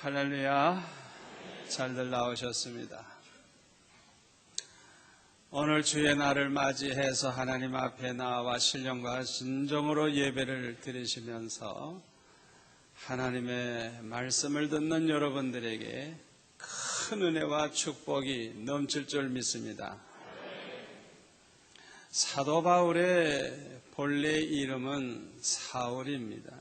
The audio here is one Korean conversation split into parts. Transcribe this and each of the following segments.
할렐루야, 잘들 나오셨습니다. 오늘 주의 날을 맞이해서 하나님 앞에 나와 신령과 진정으로 예배를 드리시면서 하나님의 말씀을 듣는 여러분들에게 큰 은혜와 축복이 넘칠 줄 믿습니다. 사도 바울의 본래 이름은 사울입니다.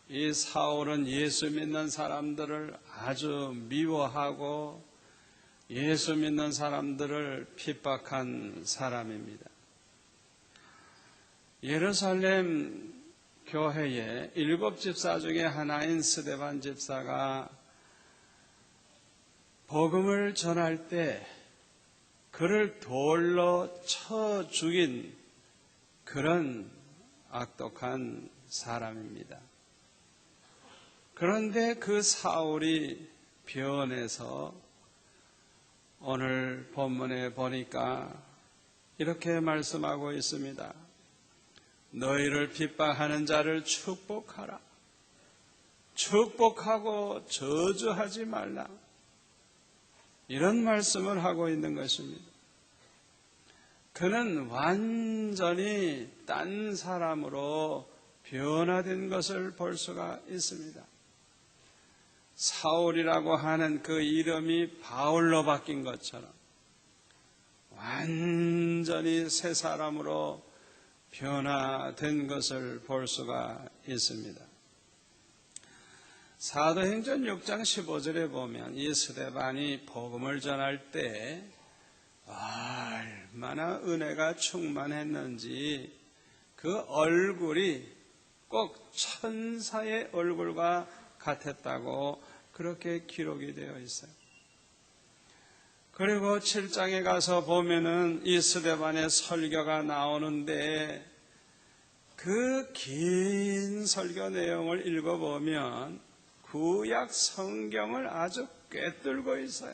이 사울은 예수 믿는 사람들을 아주 미워하고 예수 믿는 사람들을 핍박한 사람입니다. 예루살렘 교회의 7 집사 중에 하나인 스데반 집사가 복음을 전할 때 그를 돌로 쳐 죽인 그런 악독한 사람입니다. 그런데 그 사울이 변해서 오늘 본문에 보니까 이렇게 말씀하고 있습니다. 너희를 핍박하는 자를 축복하라. 축복하고 저주하지 말라. 이런 말씀을 하고 있는 것입니다. 그는 완전히 딴 사람으로 변화된 것을 볼 수가 있습니다. 사울이라고 하는 그 이름이 바울로 바뀐 것처럼 완전히 새 사람으로 변화된 것을 볼 수가 있습니다. 사도행전 6장 15절에 보면 이 스데반이 복음을 전할 때 얼마나 은혜가 충만했는지 그 얼굴이 꼭 천사의 얼굴과 같았다고 그렇게 기록이 되어 있어요. 그리고 7장에 가서 보면은 이 스데반의 설교가 나오는데 그 긴 설교 내용을 읽어보면 구약 성경을 아주 꿰뚫고 있어요.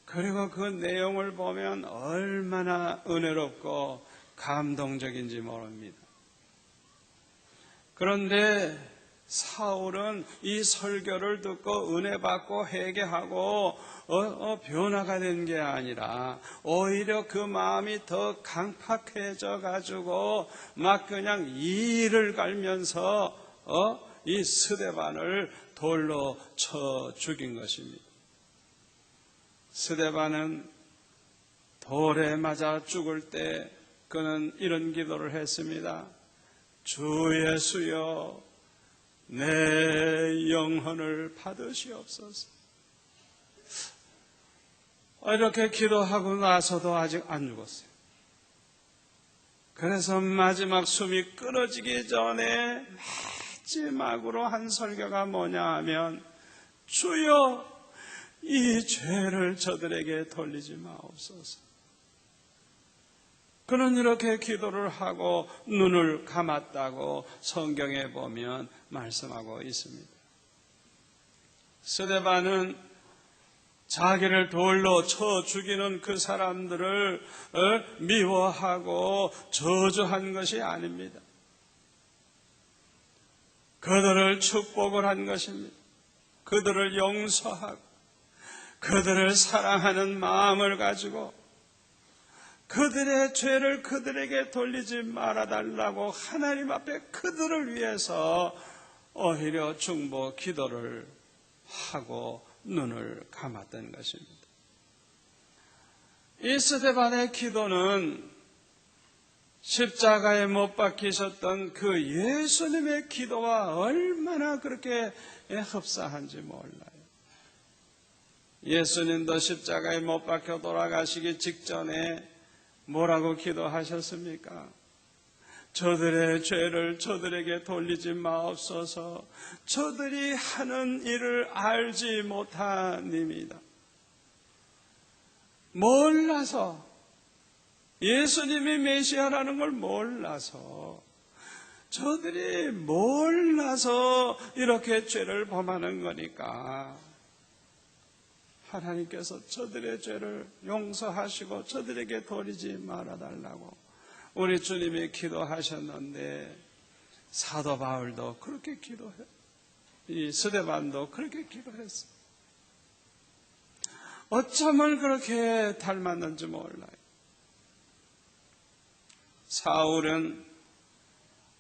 그리고 그 내용을 보면 얼마나 은혜롭고 감동적인지 모릅니다. 그런데 사울은 이 설교를 듣고 은혜 받고 회개하고 변화가 된 게 아니라 오히려 그 마음이 더 강팍해져 가지고 막 그냥 이를 갈면서 이 스데반을 돌로 쳐 죽인 것입니다. 스데반은 돌에 맞아 죽을 때 그는 이런 기도를 했습니다. 주 예수여, 내 영혼을 받으시옵소서. 이렇게 기도하고 나서도 아직 안 죽었어요. 그래서 마지막 숨이 끊어지기 전에 마지막으로 한 설교가 뭐냐 하면 주여, 이 죄를 저들에게 돌리지 마옵소서. 그는 이렇게 기도를 하고 눈을 감았다고 성경에 보면 말씀하고 있습니다. 스데반은 자기를 돌로 쳐 죽이는 그 사람들을 미워하고 저주한 것이 아닙니다. 그들을 축복을 한 것입니다. 그들을 용서하고 그들을 사랑하는 마음을 가지고 그들의 죄를 그들에게 돌리지 말아달라고 하나님 앞에 그들을 위해서 오히려 중보 기도를 하고 눈을 감았던 것입니다. 이 스데반의 기도는 십자가에 못 박히셨던 그 예수님의 기도와 얼마나 그렇게 흡사한지 몰라요. 예수님도 십자가에 못 박혀 돌아가시기 직전에 뭐라고 기도하셨습니까? 저들의 죄를 저들에게 돌리지 마옵소서. 저들이 하는 일을 알지 못하니이다. 몰라서, 예수님이 메시아라는 걸 몰라서, 저들이 몰라서 이렇게 죄를 범하는 거니까 하나님께서 저들의 죄를 용서하시고 저들에게 돌리지 말아달라고 우리 주님이 기도하셨는데, 사도 바울도 그렇게 기도해요. 이 스데반도 그렇게 기도했어요. 어쩌면 그렇게 닮았는지 몰라요. 사울은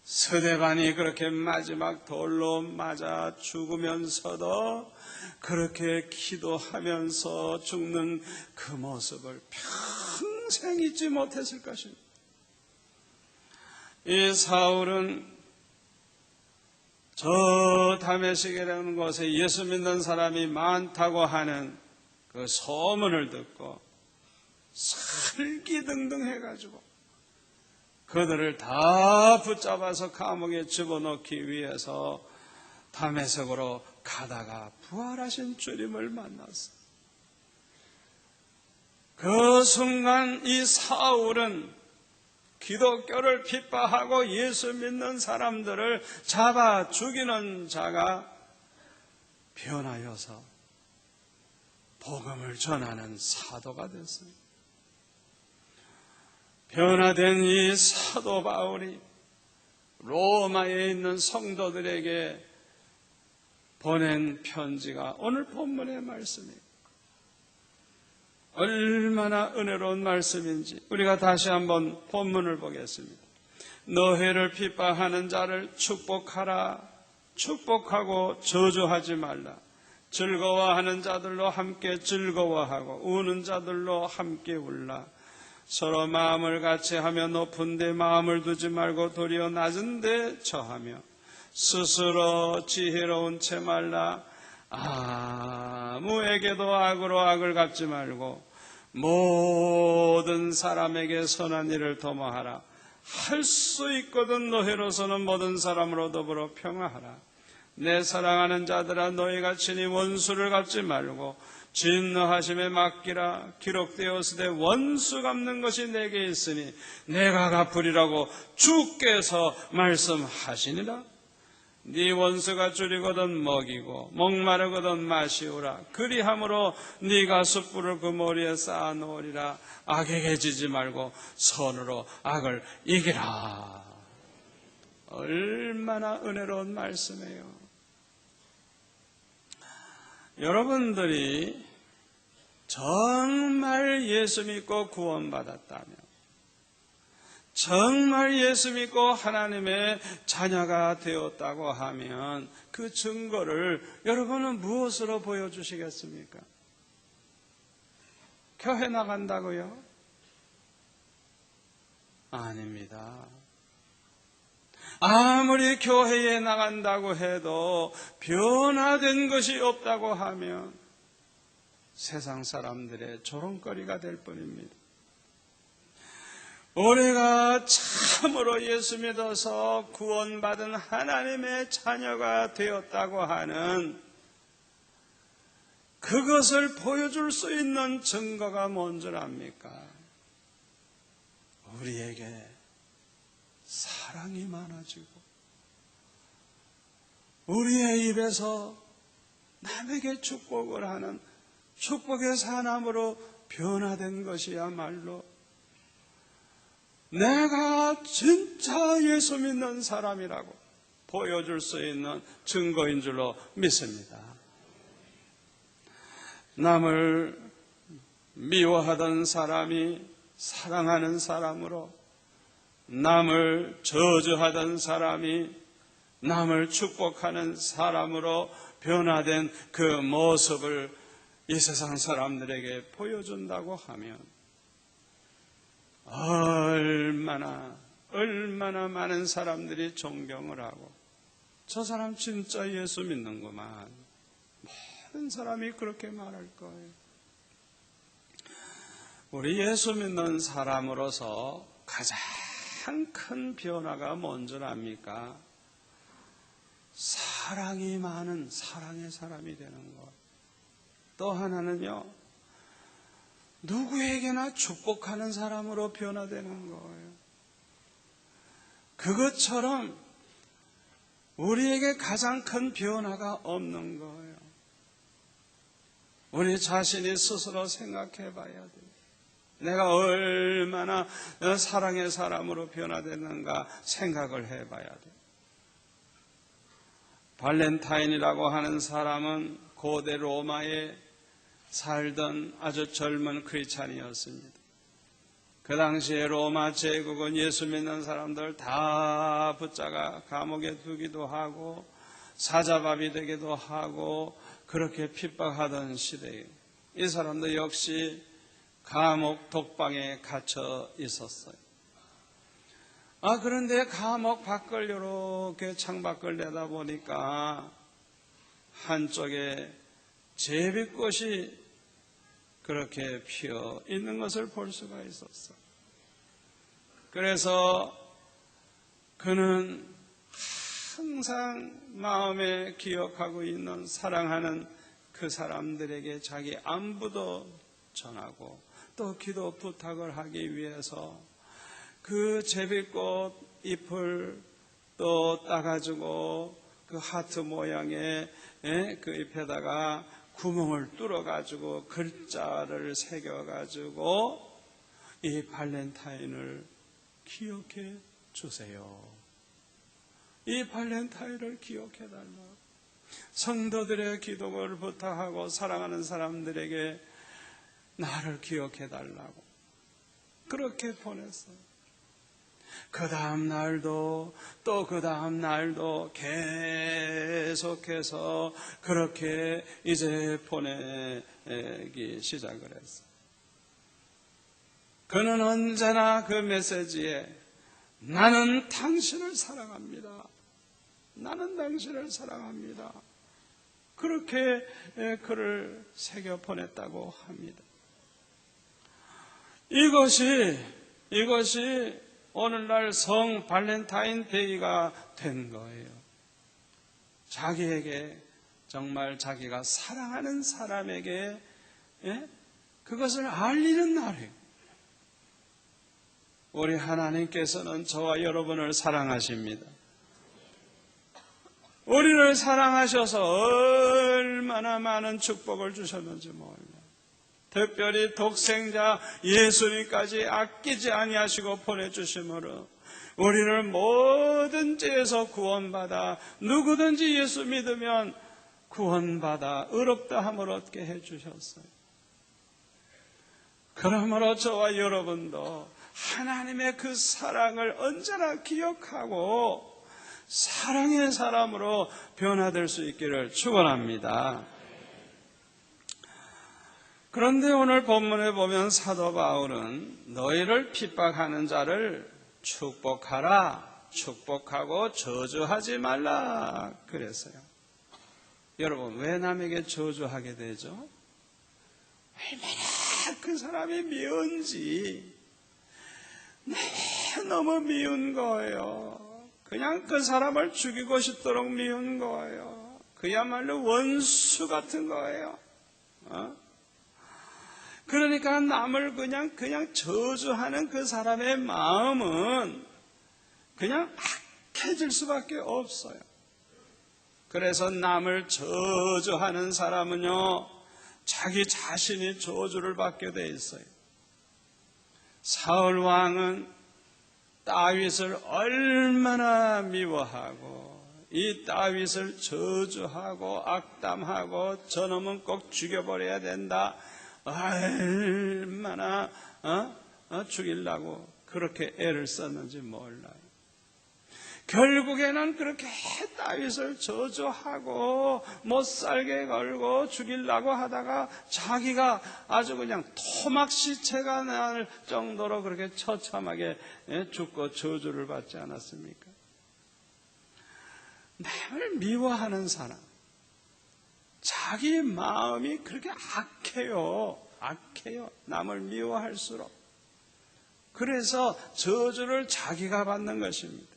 스데반이 그렇게 마지막 돌로 맞아 죽으면서도 그렇게 기도하면서 죽는 그 모습을 평생 잊지 못했을 것입니다. 이 사울은 저 다메섹이라는 곳에 예수 믿는 사람이 많다고 하는 그 소문을 듣고 설기등등 해가지고 그들을 다 붙잡아서 감옥에 집어넣기 위해서 다메섹으로 가다가 부활하신 주님을 만났어요. 그 순간 이 사울은 기독교를 핍박하고 예수 믿는 사람들을 잡아 죽이는 자가 변하여서 복음을 전하는 사도가 됐어요. 변화된 이 사도 바울이 로마에 있는 성도들에게 보낸 편지가 오늘 본문의 말씀이에요. 얼마나 은혜로운 말씀인지 우리가 다시 한번 본문을 보겠습니다. 너희를 핍박하는 자를 축복하라. 축복하고 저주하지 말라. 즐거워하는 자들로 함께 즐거워하고 우는 자들로 함께 울라. 서로 마음을 같이 하며 높은 데 마음을 두지 말고 도리어 낮은 데 처하며 스스로 지혜로운 채 말라. 아무에게도 악으로 악을 갚지 말고 모든 사람에게 선한 일을 도모하라. 할 수 있거든 너희로서는 모든 사람으로 더불어 평화하라. 내 사랑하는 자들아 너희가 친히 원수를 갚지 말고 진노하심에 맡기라. 기록되었으되 원수 갚는 것이 내게 있으니 내가 갚으리라고 주께서 말씀하시니라. 네 원수가 줄이거든 먹이고 목마르거든 마시우라. 그리함으로 네가 숯불을 그 머리에 쌓아놓으리라. 악에게 지지 말고 선으로 악을 이기라. 얼마나 은혜로운 말씀이에요. 여러분들이 정말 예수 믿고 구원받았다면, 정말 예수 믿고 하나님의 자녀가 되었다고 하면 그 증거를 여러분은 무엇으로 보여주시겠습니까? 교회 나간다고요? 아닙니다. 아무리 교회에 나간다고 해도 변화된 것이 없다고 하면 세상 사람들의 조롱거리가 될 뿐입니다. 우리가 참으로 예수 믿어서 구원받은 하나님의 자녀가 되었다고 하는 그것을 보여줄 수 있는 증거가 뭔 줄 압니까? 우리에게 사랑이 많아지고 우리의 입에서 남에게 축복을 하는 축복의 사람으로 변화된 것이야말로 내가 진짜 예수 믿는 사람이라고 보여줄 수 있는 증거인 줄로 믿습니다. 남을 미워하던 사람이 사랑하는 사람으로, 남을 저주하던 사람이 남을 축복하는 사람으로 변화된 그 모습을 이 세상 사람들에게 보여준다고 하면 얼마나 많은 사람들이 존경을 하고, 저 사람 진짜 예수 믿는구만, 모든 사람이 그렇게 말할 거예요. 우리 예수 믿는 사람으로서 가장 큰 변화가 뭔 줄 압니까? 사랑이 많은 사랑의 사람이 되는 것. 또 하나는요, 누구에게나 축복하는 사람으로 변화되는 거예요. 그것처럼 우리에게 가장 큰 변화가 없는 거예요. 우리 자신이 스스로 생각해 봐야 돼요. 내가 얼마나 사랑의 사람으로 변화됐는가 생각을 해 봐야 돼요. 발렌타인이라고 하는 사람은 고대 로마에 살던 아주 젊은 크리스찬이었습니다. 그 당시에 로마 제국은 예수 믿는 사람들 다 붙잡아 감옥에 두기도 하고 사자밥이 되기도 하고 그렇게 핍박하던 시대에 이 사람도 역시 감옥 독방에 갇혀 있었어요. 그런데 감옥 밖을 이렇게 창밖을 내다보니까 한쪽에 제비꽃이 그렇게 피어 있는 것을 볼 수가 있었어. 그래서 그는 항상 마음에 기억하고 있는 사랑하는 그 사람들에게 자기 안부도 전하고 또 기도 부탁을 하기 위해서 그 제비꽃 잎을 또 따가지고 그 하트 모양의 그 잎에다가 구멍을 뚫어가지고 글자를 새겨가지고 이 발렌타인을 기억해 주세요. 이 발렌타인을 기억해 달라고. 성도들의 기도를 부탁하고 사랑하는 사람들에게 나를 기억해 달라고 그렇게 보냈어요. 그 다음 날도 또 그 다음 날도 계속해서 그렇게 이제 보내기 시작을 했어요. 그는 언제나 그 메시지에 나는 당신을 사랑합니다. 나는 당신을 사랑합니다. 그렇게 글을 새겨 보냈다고 합니다. 이것이 오늘날 성 발렌타인 데이가 된 거예요. 자기에게 정말 자기가 사랑하는 사람에게 그것을 알리는 날이에요. 우리 하나님께서는 저와 여러분을 사랑하십니다. 우리를 사랑하셔서 얼마나 많은 축복을 주셨는지 몰라요. 특별히 독생자 예수님까지 아끼지 아니하시고 보내주심으로 우리를 모든 죄에서 구원받아 누구든지 예수 믿으면 구원받아 의롭다함을 얻게 해주셨어요. 그러므로 저와 여러분도 하나님의 그 사랑을 언제나 기억하고 사랑의 사람으로 변화될 수 있기를 축원합니다. 그런데 오늘 본문에 보면 사도 바울은 너희를 핍박하는 자를 축복하라, 축복하고 저주하지 말라 그랬어요. 여러분, 왜 남에게 저주하게 되죠? 얼마나 그 사람이 미운지 너무 미운 거예요. 그냥 그 사람을 죽이고 싶도록 미운 거예요. 그야말로 원수 같은 거예요. 그러니까 남을 그냥 저주하는 그 사람의 마음은 그냥 악해질 수밖에 없어요. 그래서 남을 저주하는 사람은요, 자기 자신이 저주를 받게 돼 있어요. 사울 왕은 다윗을 얼마나 미워하고 이 다윗을 저주하고 악담하고 저놈은 꼭 죽여버려야 된다, 얼마나 죽이려고 그렇게 애를 썼는지 몰라요. 결국에는 그렇게 다윗을 저주하고 못살게 걸고 죽이려고 하다가 자기가 아주 그냥 토막시체가 날 정도로 그렇게 처참하게 죽고 저주를 받지 않았습니까? 남을 미워하는 사람, 자기 마음이 그렇게 악해요. 남을 미워할수록. 그래서 저주를 자기가 받는 것입니다.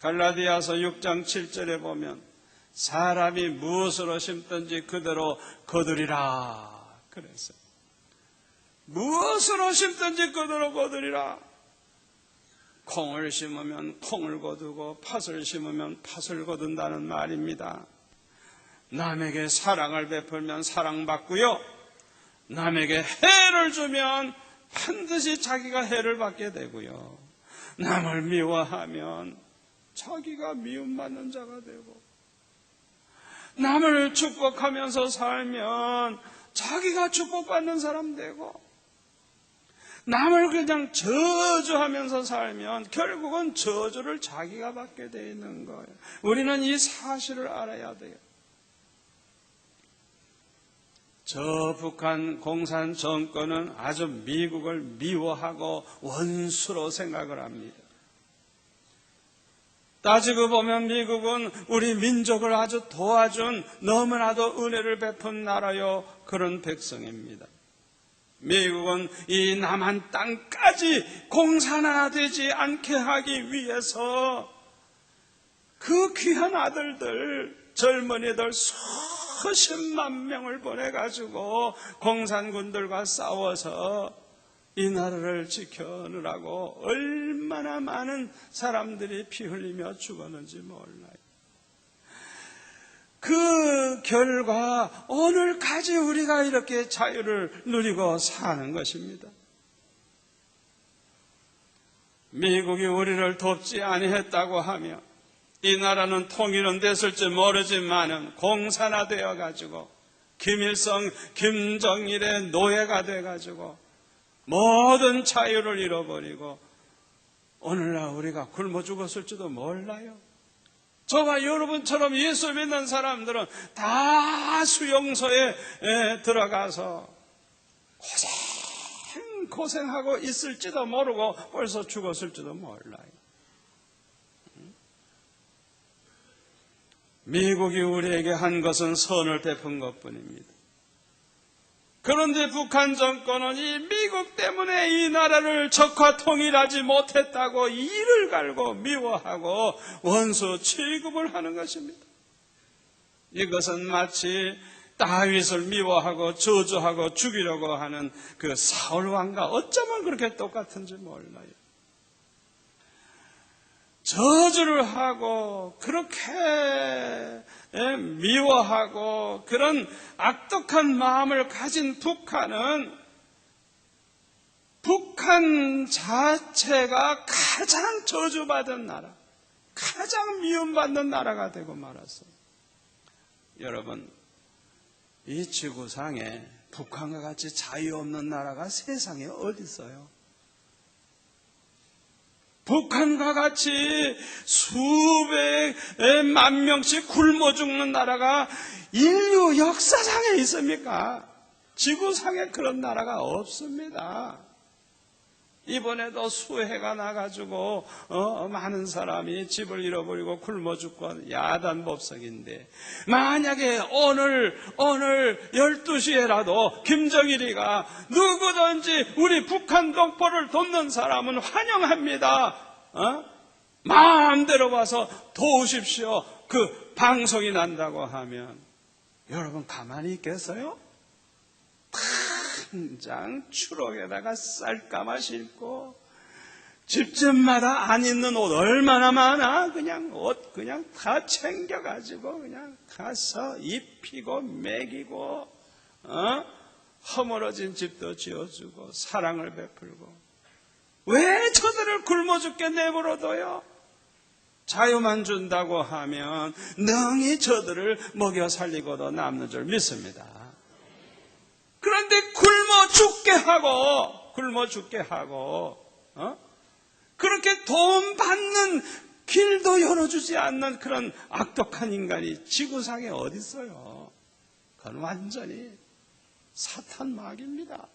갈라디아서 6장 7절에 보면 사람이 무엇으로 심든지 그대로 거두리라 그랬어요. 무엇으로 심든지 그대로 거두리라. 콩을 심으면 콩을 거두고 팥을 심으면 팥을 거둔다는 말입니다. 남에게 사랑을 베풀면 사랑받고요, 남에게 해를 주면 반드시 자기가 해를 받게 되고요, 남을 미워하면 자기가 미움받는 자가 되고, 남을 축복하면서 살면 자기가 축복받는 사람 되고, 남을 그냥 저주하면서 살면 결국은 저주를 자기가 받게 되어 있는 거예요. 우리는 이 사실을 알아야 돼요. 저 북한 공산 정권은 아주 미국을 미워하고 원수로 생각을 합니다. 따지고 보면 미국은 우리 민족을 아주 도와준 너무나도 은혜를 베푼 나라요, 그런 백성입니다. 미국은 이 남한 땅까지 공산화되지 않게 하기 위해서 그 귀한 아들들, 젊은이들 수십만 명을 보내가지고 공산군들과 싸워서 이 나라를 지켜느라고 얼마나 많은 사람들이 피 흘리며 죽었는지 몰라요. 그 결과 오늘까지 우리가 이렇게 자유를 누리고 사는 것입니다. 미국이 우리를 돕지 아니했다고 하며 이 나라는 통일은 됐을지 모르지만은 공산화되어 가지고 김일성, 김정일의 노예가 돼 가지고 모든 자유를 잃어버리고 오늘날 우리가 굶어 죽었을지도 몰라요. 저와 여러분처럼 예수 믿는 사람들은 다 수용소에 들어가서 고생하고 있을지도 모르고 벌써 죽었을지도 몰라요. 미국이 우리에게 한 것은 선을 베푼 것뿐입니다. 그런데 북한 정권은 이 미국 때문에 이 나라를 적화 통일하지 못했다고 이를 갈고 미워하고 원수 취급을 하는 것입니다. 이것은 마치 다윗을 미워하고 저주하고 죽이려고 하는 그 사울 왕과 어쩌면 그렇게 똑같은지 몰라요. 저주를 하고 그렇게 미워하고 그런 악독한 마음을 가진 북한은 북한 자체가 가장 저주받은 나라, 가장 미움받는 나라가 되고 말았어요. 여러분, 이 지구상에 북한과 같이 자유 없는 나라가 세상에 어디 있어요? 북한과 같이 수백만 명씩 굶어 죽는 나라가 인류 역사상에 있습니까? 지구상에 그런 나라가 없습니다. 이번에도 수해가 나가지고 많은 사람이 집을 잃어버리고 굶어 죽고 야단법석인데, 만약에 오늘 12시에라도 김정일이가 누구든지 우리 북한 동포를 돕는 사람은 환영합니다, 마음대로 와서 도우십시오, 그 방송이 난다고 하면 여러분 가만히 있겠어요? 당장 추록에다가 쌀까마 신고 집집마다 안 입는 옷 얼마나 많아? 그냥 옷 그냥 다 챙겨가지고 그냥 가서 입히고 먹이고 허물어진 집도 지어주고 사랑을 베풀고, 왜 저들을 굶어 죽게 내버려둬요? 자유만 준다고 하면 능히 저들을 먹여 살리고도 남는 줄 믿습니다. 그런데 굶어 죽게 하고 굶어 죽게 하고 그렇게 도움 받는 길도 열어주지 않는 그런 악독한 인간이 지구상에 어디 있어요? 그건 완전히 사탄 마귀입니다.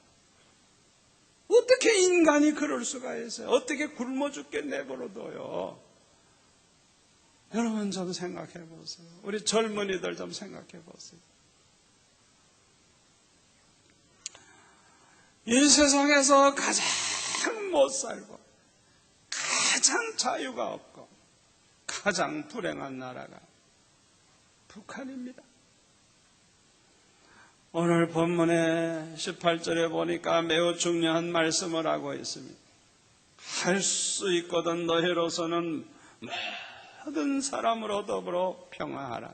어떻게 인간이 그럴 수가 있어요? 어떻게 굶어 죽게 내버려둬요? 여러분 좀 생각해 보세요. 우리 젊은이들 좀 생각해 보세요. 이 세상에서 가장 못 살고 가장 자유가 없고 가장 불행한 나라가 북한입니다. 오늘 본문의 18절에 보니까 매우 중요한 말씀을 하고 있습니다. 할 수 있거든 너희로서는 모든 사람으로 더불어 평화하라.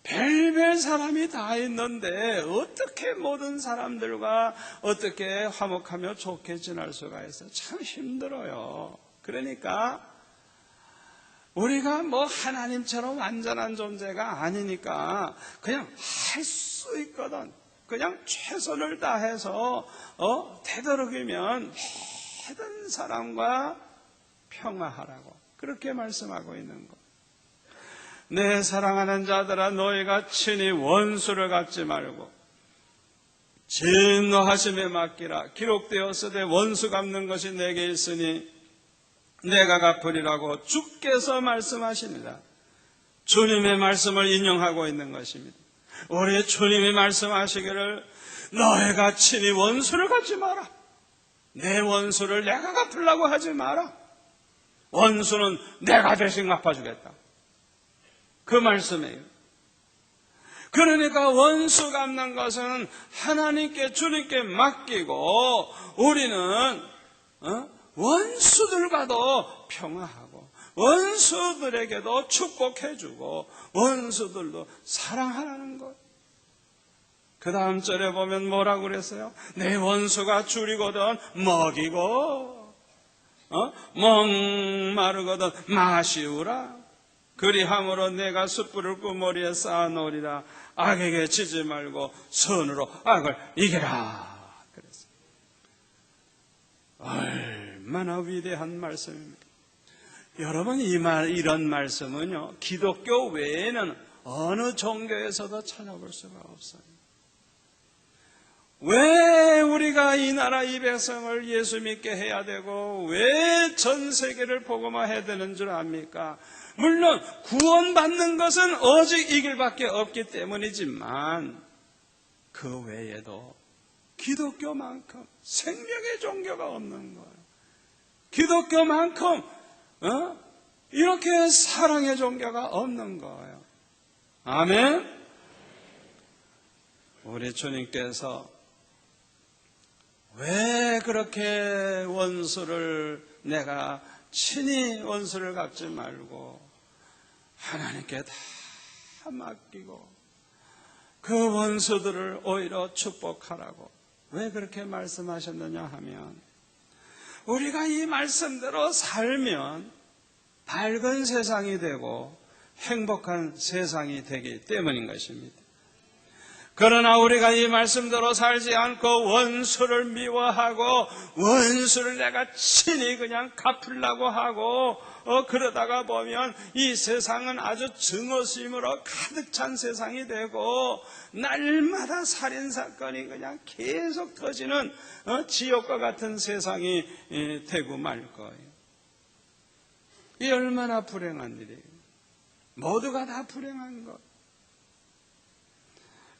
별별 사람이 다 있는데 어떻게 모든 사람들과 어떻게 화목하며 좋게 지낼 수가 있어요? 참 힘들어요. 그러니까 우리가 뭐 하나님처럼 완전한 존재가 아니니까 그냥 할 수 있거든. 그냥 최선을 다해서 되도록이면 모든 사람과 평화하라고 그렇게 말씀하고 있는 것. 내 사랑하는 자들아 너희가 친히 원수를 갚지 말고 진노하심에 맡기라. 기록되었으되 원수 갚는 것이 내게 있으니 내가 갚으리라고 주께서 말씀하십니다. 주님의 말씀을 인용하고 있는 것입니다. 우리 주님이 말씀하시기를 너희가 친히 원수를 갚지 마라. 내 원수를 내가 갚으려고 하지 마라. 원수는 내가 대신 갚아주겠다. 그 말씀이에요. 그러니까 원수 갚는 것은 하나님께 주님께 맡기고 우리는 원수들과도 평화하고 원수들에게도 축복해주고 원수들도 사랑하라는 것. 그 다음 절에 보면 뭐라고 그랬어요? 내 원수가 줄이거든 먹이고 목마르거든 마시우라. 그리함으로 내가 숯불을 꾸머리에 쌓아놓으리라. 악에게 지지 말고 선으로 악을 이기라. 그랬어요. 얼마나 위대한 말씀입니까? 여러분 이런 말씀은요 기독교 외에는 어느 종교에서도 찾아볼 수가 없어요. 왜 우리가 이 나라 이 백성을 예수 믿게 해야 되고 왜 전 세계를 복음화해야 되는 줄 압니까? 물론 구원받는 것은 오직 이 길밖에 없기 때문이지만 그 외에도 기독교만큼 생명의 종교가 없는 거예요. 기독교만큼 이렇게 사랑의 종교가 없는 거예요. 아멘. 우리 주님께서 왜 그렇게 원수를 내가 친히 원수를 갚지 말고 하나님께 다 맡기고 그 원수들을 오히려 축복하라고 왜 그렇게 말씀하셨느냐 하면 우리가 이 말씀대로 살면 밝은 세상이 되고 행복한 세상이 되기 때문인 것입니다. 그러나 우리가 이 말씀대로 살지 않고 원수를 미워하고 원수를 내가 친히 그냥 갚으려고 하고 그러다가 보면 이 세상은 아주 증오심으로 가득 찬 세상이 되고 날마다 살인사건이 그냥 계속 터지는 지옥과 같은 세상이 되고 말 거예요. 이 얼마나 불행한 일이에요. 모두가 다 불행한 것.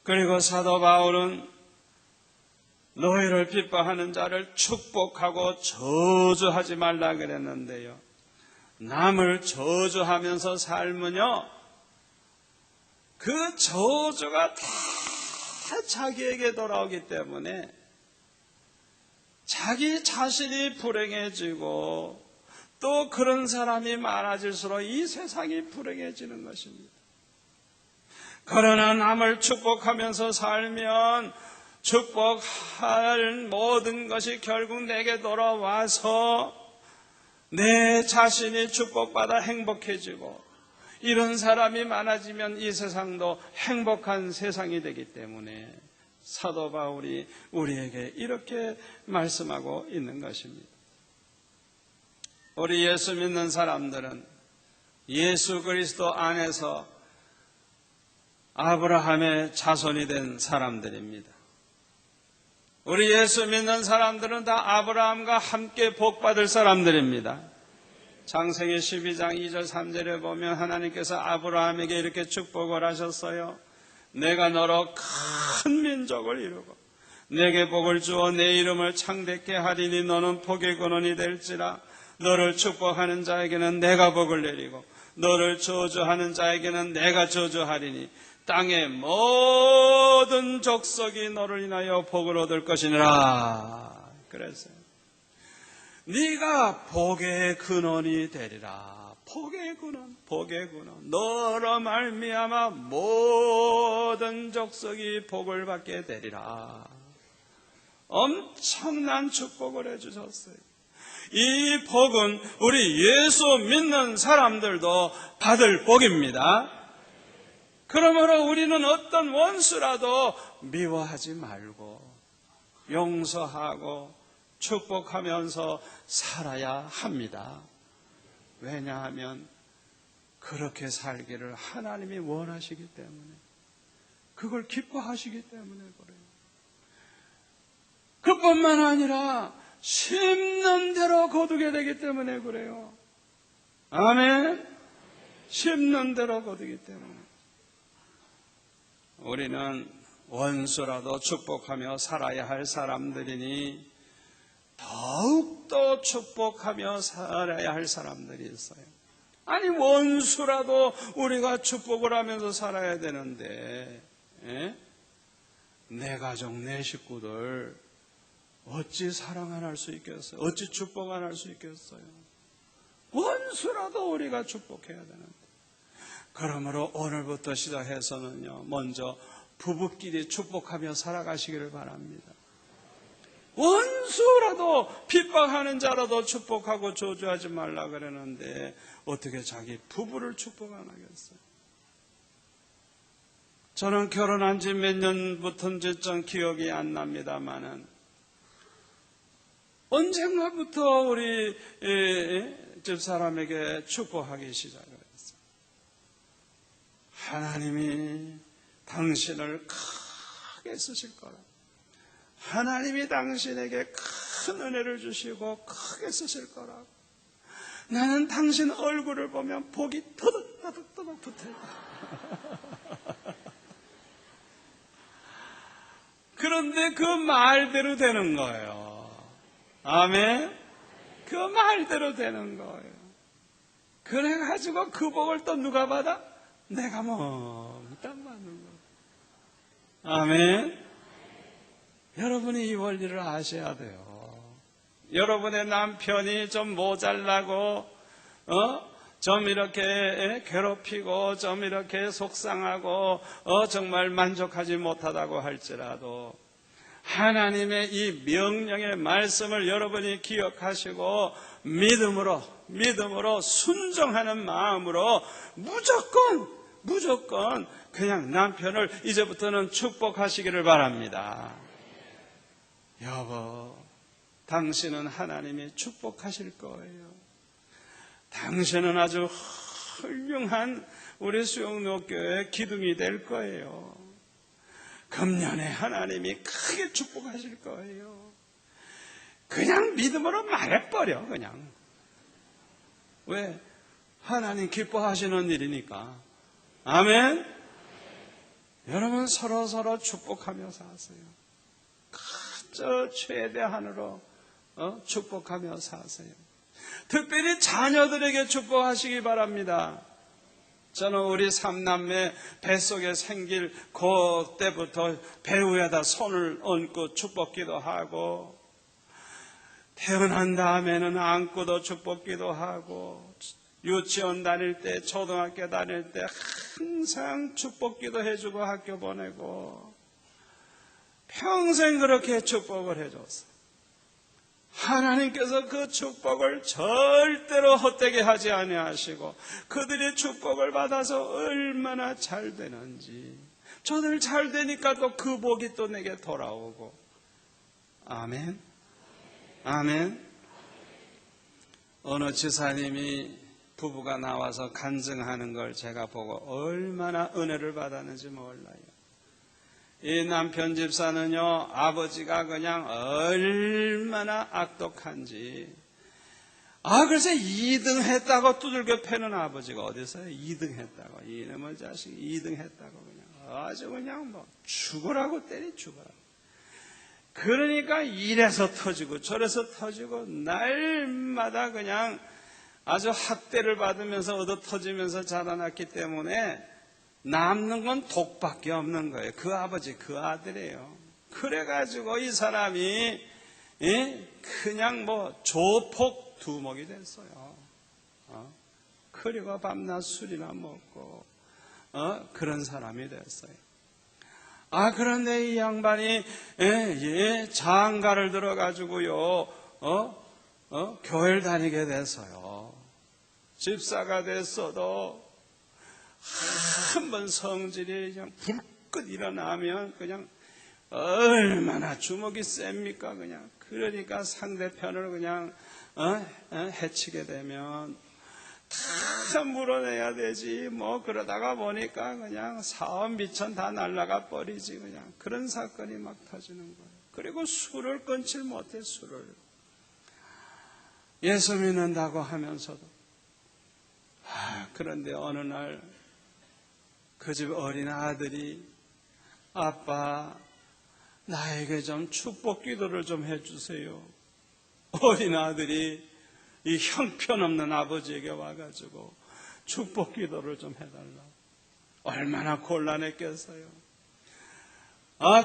그리고 사도 바울은 너희를 핍박하는 자를 축복하고 저주하지 말라 그랬는데요. 남을 저주하면서 살면요, 그 저주가 다 자기에게 돌아오기 때문에 자기 자신이 불행해지고 또 그런 사람이 많아질수록 이 세상이 불행해지는 것입니다. 그러나 남을 축복하면서 살면 축복할 모든 것이 결국 내게 돌아와서 내 자신이 축복받아 행복해지고 이런 사람이 많아지면 이 세상도 행복한 세상이 되기 때문에 사도 바울이 우리에게 이렇게 말씀하고 있는 것입니다. 우리 예수 믿는 사람들은 예수 그리스도 안에서 아브라함의 자손이 된 사람들입니다. 우리 예수 믿는 사람들은 다 아브라함과 함께 복받을 사람들입니다. 창세기 12장 2절 3절에 보면 하나님께서 아브라함에게 이렇게 축복을 하셨어요. 내가 너로 큰 민족을 이루고 내게 복을 주어 내 이름을 창대케 하리니 너는 복의 근원이 될지라. 너를 축복하는 자에게는 내가 복을 내리고 너를 저주하는 자에게는 내가 저주하리니 땅의 모든 족속이 너를 인하여 복을 얻을 것이니라. 그랬어요. 네가 복의 근원이 되리라. 복의 근원, 복의 근원. 너로 말미암아 모든 족속이 복을 받게 되리라. 엄청난 축복을 해주셨어요. 이 복은 우리 예수 믿는 사람들도 받을 복입니다. 그러므로 우리는 어떤 원수라도 미워하지 말고 용서하고 축복하면서 살아야 합니다. 왜냐하면 그렇게 살기를 하나님이 원하시기 때문에, 그걸 기뻐하시기 때문에 그래요. 그뿐만 아니라 심는 대로 거두게 되기 때문에 그래요. 아멘. 심는 대로 거두기 때문에. 우리는 원수라도 축복하며 살아야 할 사람들이니 더욱더 축복하며 살아야 할 사람들이 있어요. 아니 원수라도 우리가 축복을 하면서 살아야 되는데 내 가족 내 식구들 어찌 사랑 안 할 수 있겠어요? 어찌 축복 안 할 수 있겠어요? 원수라도 우리가 축복해야 되는데. 그러므로 오늘부터 시작해서는요, 먼저 부부끼리 축복하며 살아가시기를 바랍니다. 원수라도 핍박하는 자라도 축복하고 저주하지 말라 그러는데 어떻게 자기 부부를 축복 안 하겠어요? 저는 결혼한 지 몇 년부터인지 좀 기억이 안 납니다만은 언젠가부터 우리 집사람에게 축복하기 시작을 했어요. 하나님이 당신을 크게 쓰실 거라. 하나님이 당신에게 큰 은혜를 주시고 크게 쓰실 거라. 나는 당신 얼굴을 보면 복이 터득터득 붙어요. 그런데 그 말대로 되는 거예요. 아멘. 그 말대로 되는 거예요. 그래가지고 그 복을 또 누가 받아? 내가 몽땅 받는 거예요. 아멘. 여러분이 이 원리를 아셔야 돼요. 여러분의 남편이 좀 모자라고 좀 이렇게 괴롭히고 좀 이렇게 속상하고 정말 만족하지 못하다고 할지라도 하나님의 이 명령의 말씀을 여러분이 기억하시고 믿음으로 순종하는 마음으로 무조건 그냥 남편을 이제부터는 축복하시기를 바랍니다. 여보, 당신은 하나님이 축복하실 거예요. 당신은 아주 훌륭한 우리 수영록교회의 기둥이 될 거예요. 금년에 하나님이 크게 축복하실 거예요. 그냥 믿음으로 말해버려, 그냥. 왜? 하나님 기뻐하시는 일이니까. 아멘? 여러분 서로 축복하며 사세요. 저 최대한으로 축복하며 사세요. 특별히 자녀들에게 축복하시기 바랍니다. 저는 우리 삼남매 뱃속에 생길 그때부터 배 위에다 손을 얹고 축복기도 하고 태어난 다음에는 안고도 축복기도 하고 유치원 다닐 때 초등학교 다닐 때 항상 축복기도 해주고 학교 보내고 평생 그렇게 축복을 해줬어요. 하나님께서 그 축복을 절대로 헛되게 하지 아니하시고 그들의 축복을 받아서 얼마나 잘 되는지 저들 잘 되니까 또 그 복이 또 내게 돌아오고. 아멘. 아멘. 어느 지사님이 부부가 나와서 간증하는 걸 제가 보고 얼마나 은혜를 받았는지 몰라요. 이 남편 집사는요, 아버지가 그냥 얼마나 악독한지. 글쎄 2등 했다고 두들겨 패는 아버지가 어디서요? 2등 했다고. 이놈의 자식 2등 했다고 그냥. 아주 그냥 뭐 죽으라고 때리 죽어라. 그러니까 이래서 터지고 저래서 터지고 날마다 그냥 아주 학대를 받으면서 얻어 터지면서 자라났기 때문에 남는 건 독밖에 없는 거예요. 그 아버지, 그 아들이에요. 그래가지고 이 사람이 그냥 뭐 조폭 두목이 됐어요. 그리고 밤낮 술이나 먹고 그런 사람이 됐어요. 그런데 이 양반이 장가를 들어가지고요, 교회를 다니게 됐어요. 집사가 됐어도 한번 성질이 그냥 불끈 일어나면 그냥 얼마나 주먹이 셉니까 그냥. 그러니까 상대편을 그냥 해치게 되면 다 물어내야 되지. 뭐 그러다가 보니까 그냥 사업 미천 다 날라가 버리지. 그냥 그런 사건이 막 터지는 거예요. 그리고 술을 끊질 못해. 술을 예수 믿는다고 하면서도. 그런데 어느 날 그 집 어린 아들이 아빠 나에게 좀 축복 기도를 좀 해주세요. 어린 아들이 이 형편없는 아버지에게 와가지고 축복 기도를 좀 해달라. 얼마나 곤란했겠어요.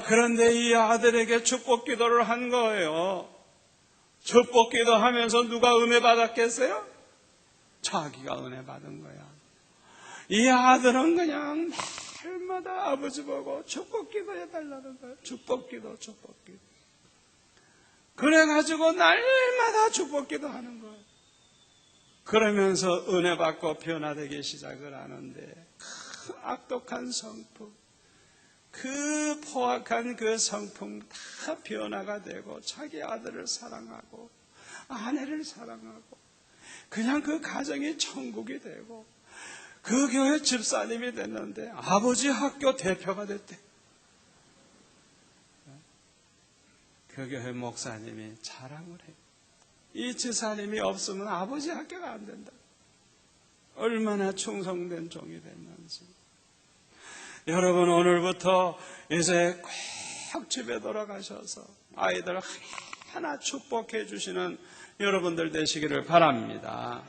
그런데 이 아들에게 축복 기도를 한 거예요. 축복 기도하면서 누가 은혜 받았겠어요? 자기가 은혜 받은 거야. 이 아들은 그냥 날마다 아버지 보고 축복 기도 해달라는 거예요. 축복 기도, 축복 기도. 그래가지고 날마다 축복 기도 하는 거예요. 그러면서 은혜 받고 변화되기 시작을 하는데 그 악독한 성품, 그 포악한 그 성품 다 변화가 되고 자기 아들을 사랑하고 아내를 사랑하고 그냥 그 가정이 천국이 되고 그 교회 집사님이 됐는데 아버지 학교 대표가 됐대. 그 교회 목사님이 자랑을 해요. 이 지사님이 없으면 아버지 학교가 안 된다. 얼마나 충성된 종이 됐는지. 여러분 오늘부터 이제 꼭 집에 돌아가셔서 아이들 하나 축복해 주시는 여러분들 되시기를 바랍니다.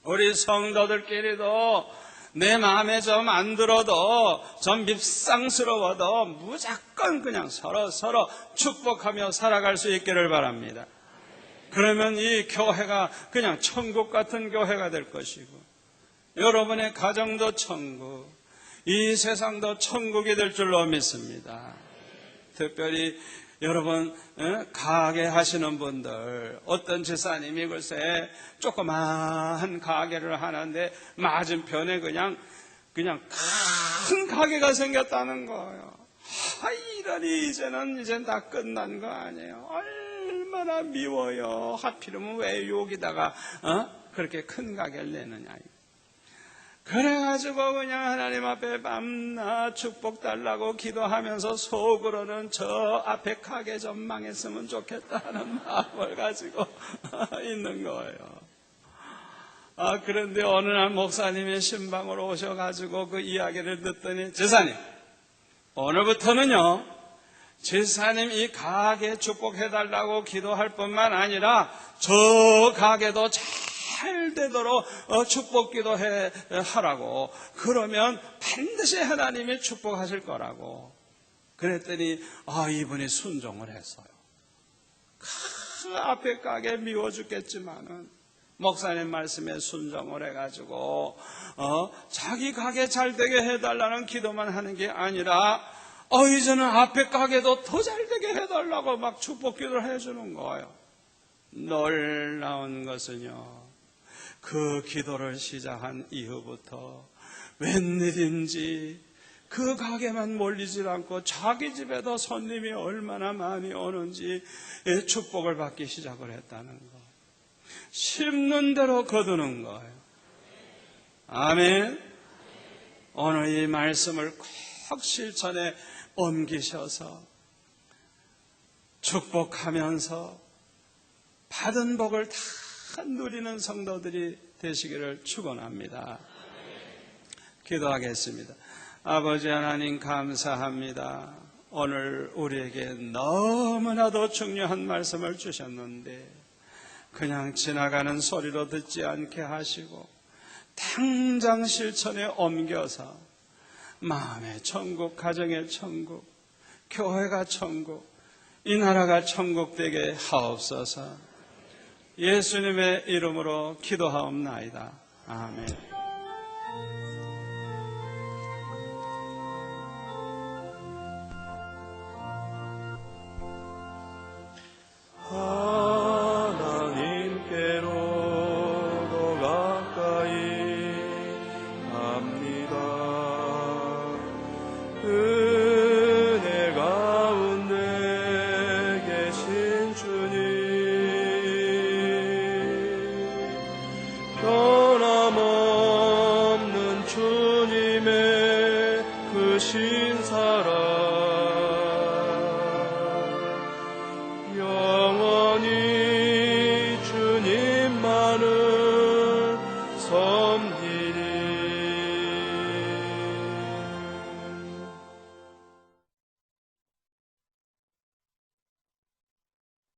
우리 성도들끼리도 내 마음에 좀 안 들어도 좀 밉상스러워도 무조건 그냥 서로 축복하며 살아갈 수 있기를 바랍니다. 그러면 이 교회가 그냥 천국 같은 교회가 될 것이고 여러분의 가정도 천국, 이 세상도 천국이 될 줄로 믿습니다. 특별히 여러분 가게 하시는 분들, 어떤 집사님이 글쎄 조그마한 가게를 하는데 맞은편에 그냥 큰 가게가 생겼다는 거예요. 이러니 이제는 다 끝난 거 아니에요. 얼마나 미워요. 하필이면 왜 여기다가 그렇게 큰 가게를 내느냐. 그래가지고 그냥 하나님 앞에 밤낮 축복 달라고 기도하면서 속으로는 저 앞에 가게 좀 망했으면 좋겠다는 마음을 가지고 있는 거예요. 그런데 어느 날 목사님의 신방으로 오셔가지고 그 이야기를 듣더니 지사님, 오늘부터는요 지사님 이 가게 축복해달라고 기도할 뿐만 아니라 저 가게도 잘 되도록 축복기도 하라고. 그러면 반드시 하나님이 축복하실 거라고. 그랬더니 이분이 순종을 했어요. 그 앞에 가게 미워 죽겠지만은 목사님 말씀에 순종을 해가지고 자기 가게 잘 되게 해달라는 기도만 하는 게 아니라 이제는 앞에 가게도 더 잘 되게 해달라고 막 축복기도를 해주는 거예요. 놀라운 것은요, 그 기도를 시작한 이후부터 웬일인지 그 가게만 몰리질 않고 자기 집에도 손님이 얼마나 많이 오는지 축복을 받기 시작을 했다는 거. 심는 대로 거두는 거예요. 아멘. 오늘 이 말씀을 꼭 실천에 옮기셔서 축복하면서 받은 복을 다 누리는 성도들이 되시기를 축원합니다. 기도하겠습니다. 아버지 하나님 감사합니다. 오늘 우리에게 너무나도 중요한 말씀을 주셨는데 그냥 지나가는 소리로 듣지 않게 하시고 당장 실천에 옮겨서 마음의 천국, 가정의 천국, 교회가 천국, 이 나라가 천국 되게 하옵소서. 예수님의 이름으로 기도하옵나이다. 아멘. 영원히 주님만을 섬